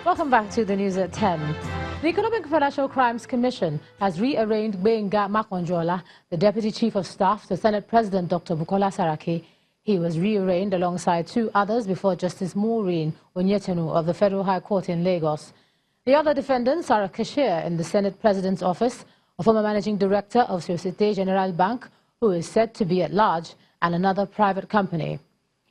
Welcome back to the news at 10. The Economic and Financial Crimes Commission has rearraigned Gbenga Makanjola, the Deputy Chief of Staff to Senate President Dr. Bukola Saraki. He was rearraigned alongside two others before Justice Maureen Onyetenu of the Federal High Court in Lagos. The other defendants are a cashier in the Senate President's office, a former managing director of Societe Generale Bank, who is said to be at large, and another private company.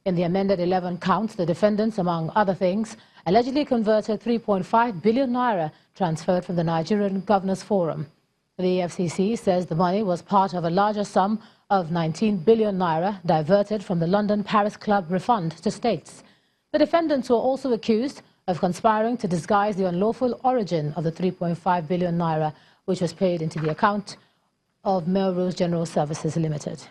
In the amended 11 counts, the defendants, among other things, allegedly converted 3.5 billion naira transferred from the Nigerian Governors Forum. The EFCC says the money was part of a larger sum of 19 billion naira diverted from the London-Paris Club refund to states. The defendants were also accused of conspiring to disguise the unlawful origin of the 3.5 billion naira, which was paid into the account of Melrose General Services Limited.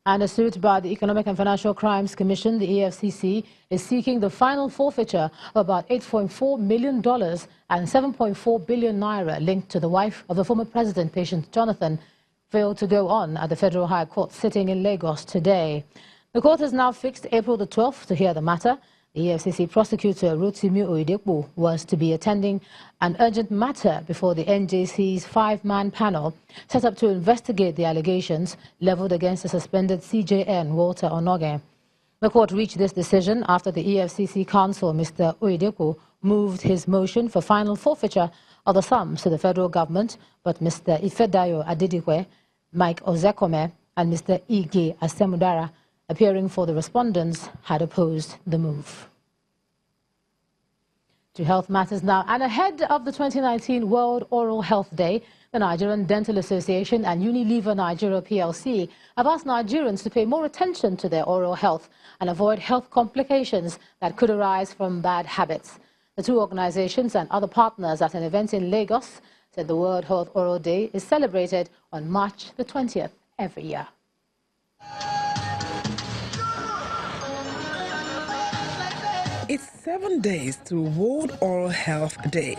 And a suit by the Economic and Financial Crimes Commission, the EFCC, is seeking the final forfeiture of about $8.4 million and 7.4 billion naira linked to the wife of the former president, Patient Jonathan, failed to go on at the Federal High Court sitting in Lagos today. The court has now fixed April the 12th to hear the matter. The EFCC prosecutor, Rotimi Oyedepo, was to be attending an urgent matter before the NJC's 5-man panel set up to investigate the allegations leveled against the suspended CJN, Walter Onoge. The court reached this decision after the EFCC counsel, Mr. Oyedepo, moved his motion for final forfeiture of the sums to the federal government, but Mr. Ifedayo Adedikwe, Mike Ozekome, and Mr. Ige Asemudara, appearing for the respondents, had opposed the move. To health matters now, and ahead of the 2019 World Oral Health Day, the Nigerian Dental Association and Unilever Nigeria PLC have asked Nigerians to pay more attention to their oral health and avoid health complications that could arise from bad habits. The two organizations and other partners at an event in Lagos said the World Health Oral Day is celebrated on March the 20th every year. It's 7 days to World Oral Health Day.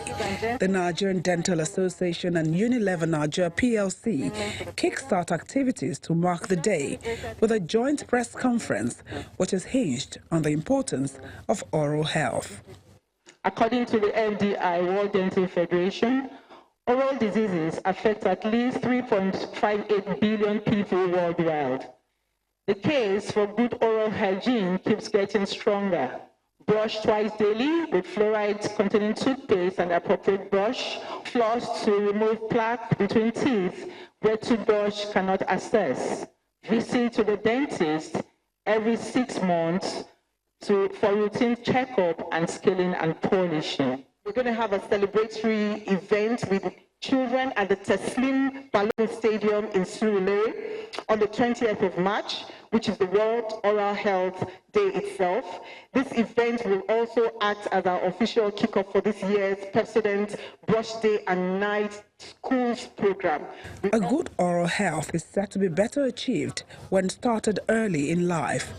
The Nigerian Dental Association and Unilever Nigeria PLC kickstart activities to mark the day with a joint press conference which is hinged on the importance of oral health. According to the FDI, World Dental Federation, oral diseases affect at least 3.58 billion people worldwide. The case for good oral hygiene keeps getting stronger. Brush twice daily with fluoride containing toothpaste and appropriate brush. Floss to remove plaque between teeth where toothbrush cannot access. Visit to the dentist every 6 months for routine checkup and scaling and polishing. We're going to have a celebratory event with children at the Teslim Balloon Stadium in Surulere on the 20th of March, which is the World Oral Health Day itself. This event will also act as our official kickoff for this year's President Brush Day and Night Schools program. A good oral health is said to be better achieved when started early in life.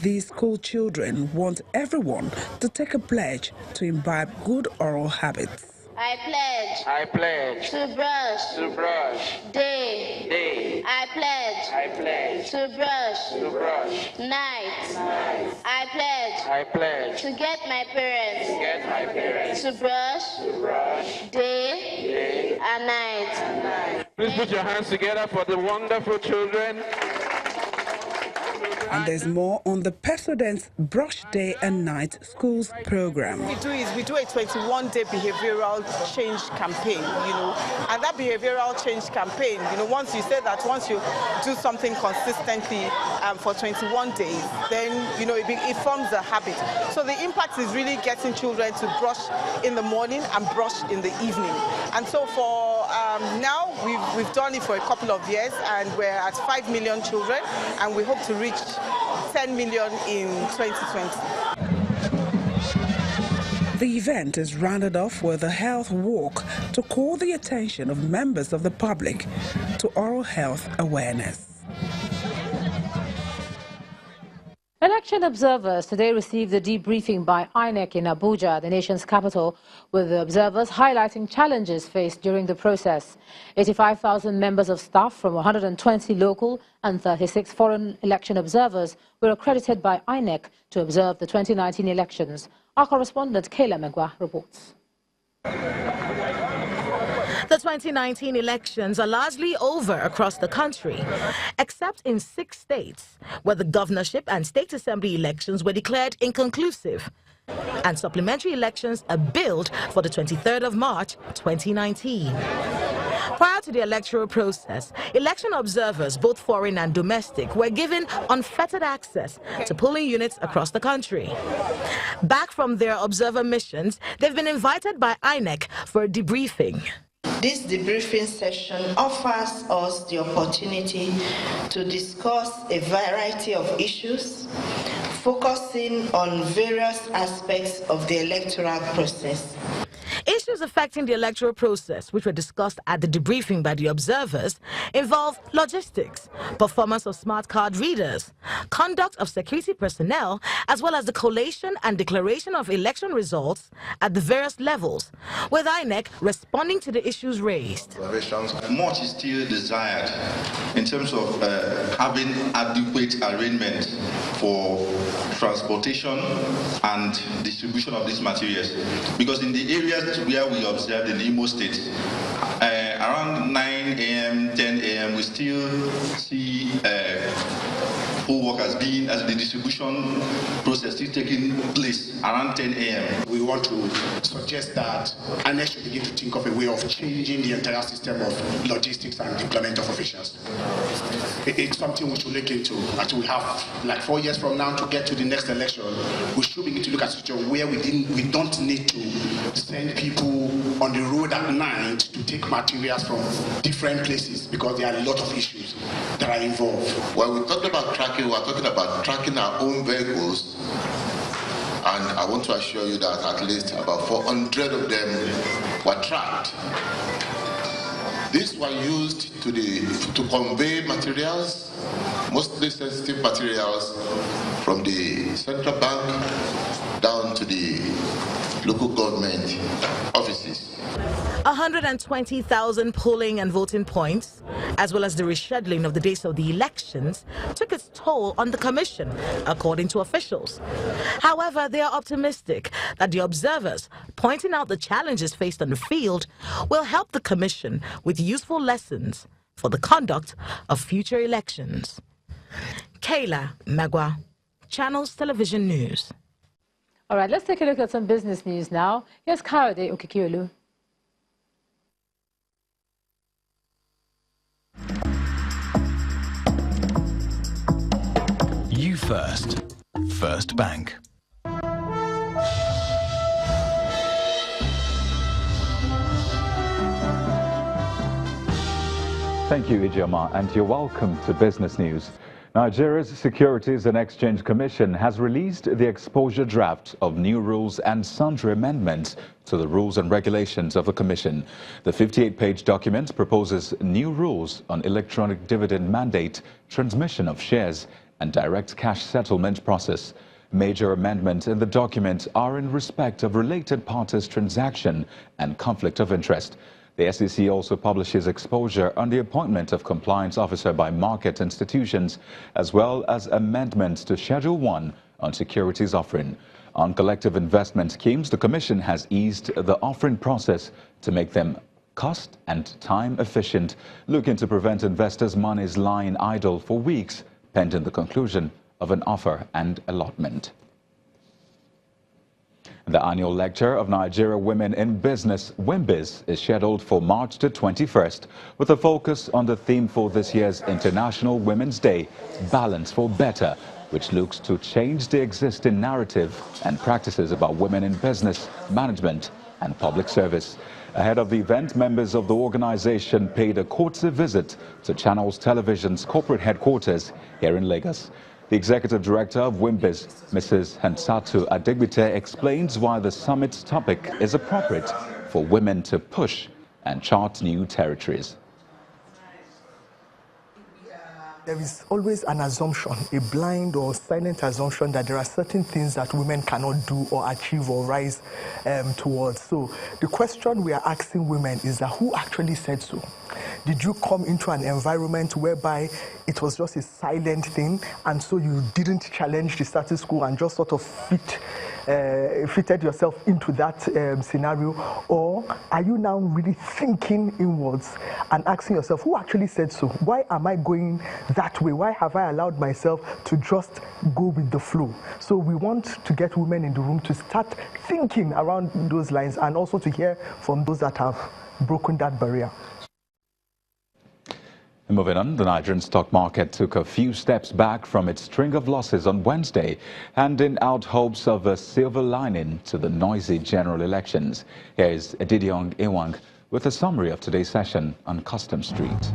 These school children want everyone to take a pledge to imbibe good oral habits. I pledge. I pledge. To brush. To brush. Day. Day. I pledge. I pledge. To brush. To brush. Night. Night. I pledge. I pledge. To get my parents. To get my parents. To brush. To brush. Day. Day. And night. And night. Please put your hands together for the wonderful children. And there's more on the President's Brush Day and Night Schools program. We do a 21-day behavioral change campaign, and that behavioral change campaign, once you do something consistently for 21 days, then, it forms a habit. So the impact is really getting children to brush in the morning and brush in the evening. And so for now, we've done it for a couple of years, and we're at 5 million children, and we hope to reach 10 million in 2020. The event is rounded off with a health walk to call the attention of members of the public to oral health awareness. Election observers today received a debriefing by INEC in Abuja, the nation's capital, with the observers highlighting challenges faced during the process. 85,000 members of staff from 120 local and 36 foreign election observers were accredited by INEC to observe the 2019 elections. Our correspondent Kayla Megwa reports. The 2019 elections are largely over across the country, except in 6 states, where the governorship and state assembly elections were declared inconclusive, and supplementary elections are billed for the 23rd of March, 2019. Prior to the electoral process, election observers, both foreign and domestic, were given unfettered access to polling units across the country. Back from their observer missions, they've been invited by INEC for a debriefing. This debriefing session offers us the opportunity to discuss a variety of issues, focusing on various aspects of the electoral process. Issues affecting the electoral process, which were discussed at the debriefing by the observers, involve logistics, performance of smart card readers, conduct of security personnel, as well as the collation and declaration of election results at the various levels, with INEC responding to the issues raised. Much is still desired in terms of having adequate arrangement for transportation and distribution of these materials, because in the areas where we observed in Imo State, around 9 a.m., 10 a.m., we still see poll workers being, as the distribution process still taking place around 10 a.m. We want to suggest that INEC should begin to think of a way of changing the entire system of logistics and deployment of officials. It's something we should look into. As we have like 4 years from now to get to the next election, we should begin to look at a situation where we don't need to send people on the road at night to take materials from different places, because there are a lot of issues that are involved. When we talk about tracking, we're talking about tracking our own vehicles, and I want to assure you that at least about 400 of them were tracked. These were used to convey materials, mostly sensitive materials, from the central bank down to the local government offices. 120,000 polling and voting points, as well as the rescheduling of the dates of the elections, took its toll on the commission, according to officials. However, they are optimistic that the observers, pointing out the challenges faced on the field, will help the commission with useful lessons for the conduct of future elections. Kayla Megwa, Channels Television News. All right, let's take a look at some business news now. Here's Aide Okikiolu. You first. First Bank. Thank you, Ijoma, and you're welcome to Business News. Nigeria's Securities and Exchange Commission has released the exposure draft of new rules and sundry amendments to the rules and regulations of the Commission. The 58-page document proposes new rules on electronic dividend mandate, transmission of shares, and direct cash settlement process. Major amendments in the document are in respect of related parties' transaction and conflict of interest. The SEC also publishes exposure on the appointment of compliance officer by market institutions, as well as amendments to Schedule 1 on securities offering. On collective investment schemes, the Commission has eased the offering process to make them cost and time efficient, looking to prevent investors' monies lying idle for weeks pending the conclusion of an offer and allotment. The annual lecture of Nigeria Women in Business, WIMBIZ, is scheduled for March the 21st, with a focus on the theme for this year's International Women's Day, Balance for Better, which looks to change the existing narrative and practices about women in business, management, and public service. Ahead of the event, members of the organization paid a courtesy visit to Channels Television's corporate headquarters here in Lagos. The executive director of WIMBIZ, Mrs. Hansatu Adegbite, explains why the summit's topic is appropriate for women to push and chart new territories. There is always an assumption, a blind or silent assumption, that there are certain things that women cannot do or achieve or rise towards. So the question we are asking women is that who actually said so? Did you come into an environment whereby it was just a silent thing, and so you didn't challenge the status quo and just sort of fitted yourself into that scenario? Or are you now really thinking inwards and asking yourself, who actually said so? Why am I going that way? Why have I allowed myself to just go with the flow? So we want to get women in the room to start thinking around those lines, and also to hear from those that have broken that barrier. Moving on, the Nigerian stock market took a few steps back from its string of losses on Wednesday, handing out hopes of a silver lining to the noisy general elections. Here is Aide with a summary of today's session on Customs Street.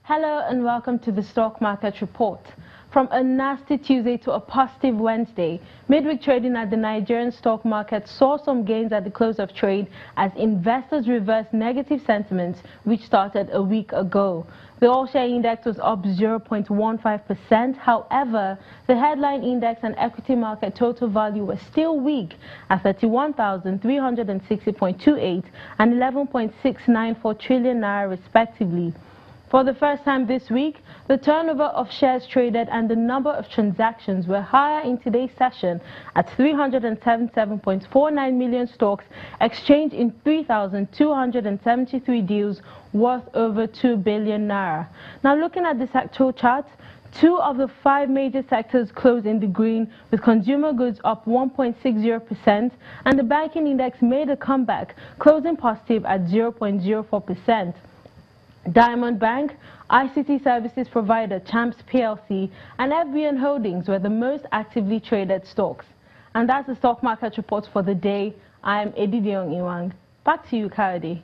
Hello and welcome to the Stock Market Report. From a nasty Tuesday to a positive Wednesday, midweek trading at the Nigerian stock market saw some gains at the close of trade as investors reversed negative sentiments which started a week ago. The all-share index was up 0.15%. However, the headline index and equity market total value were still weak at 31,360.28 and 11.694 trillion naira respectively. For the first time this week, the turnover of shares traded and the number of transactions were higher in today's session at 377.49 million stocks exchanged in 3,273 deals worth over 2 billion naira. Now looking at the sectoral chart, 2 of the 5 major sectors closed in the green, with consumer goods up 1.60% and the banking index made a comeback, closing positive at 0.04%. Diamond Bank, ICT services provider Champs PLC and FBN Holdings were the most actively traded stocks. And that's the stock market report for the day. I am Aide. Back to you, Kayode.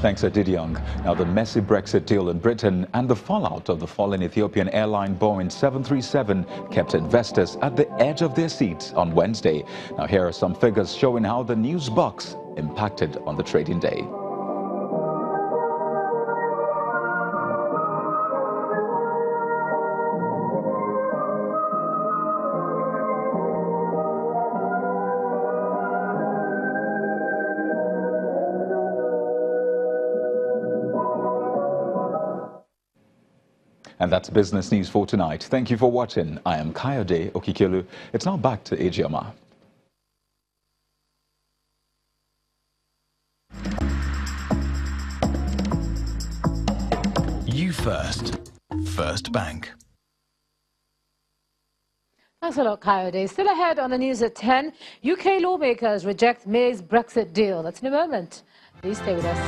Thanks, Aide. Now, the messy Brexit deal in Britain and the fallout of the fallen Ethiopian airline Boeing 737 kept investors at the edge of their seats on Wednesday. Now, here are some figures showing how the news box impacted on the trading day. And that's business news for tonight. Thank you for watching. I am Kayode Okikelu. It's now back to Ejioma. You first. First Bank. Thanks a lot, Kayode. Still ahead on the news at 10, UK lawmakers reject May's Brexit deal. That's in a moment. Please stay with us.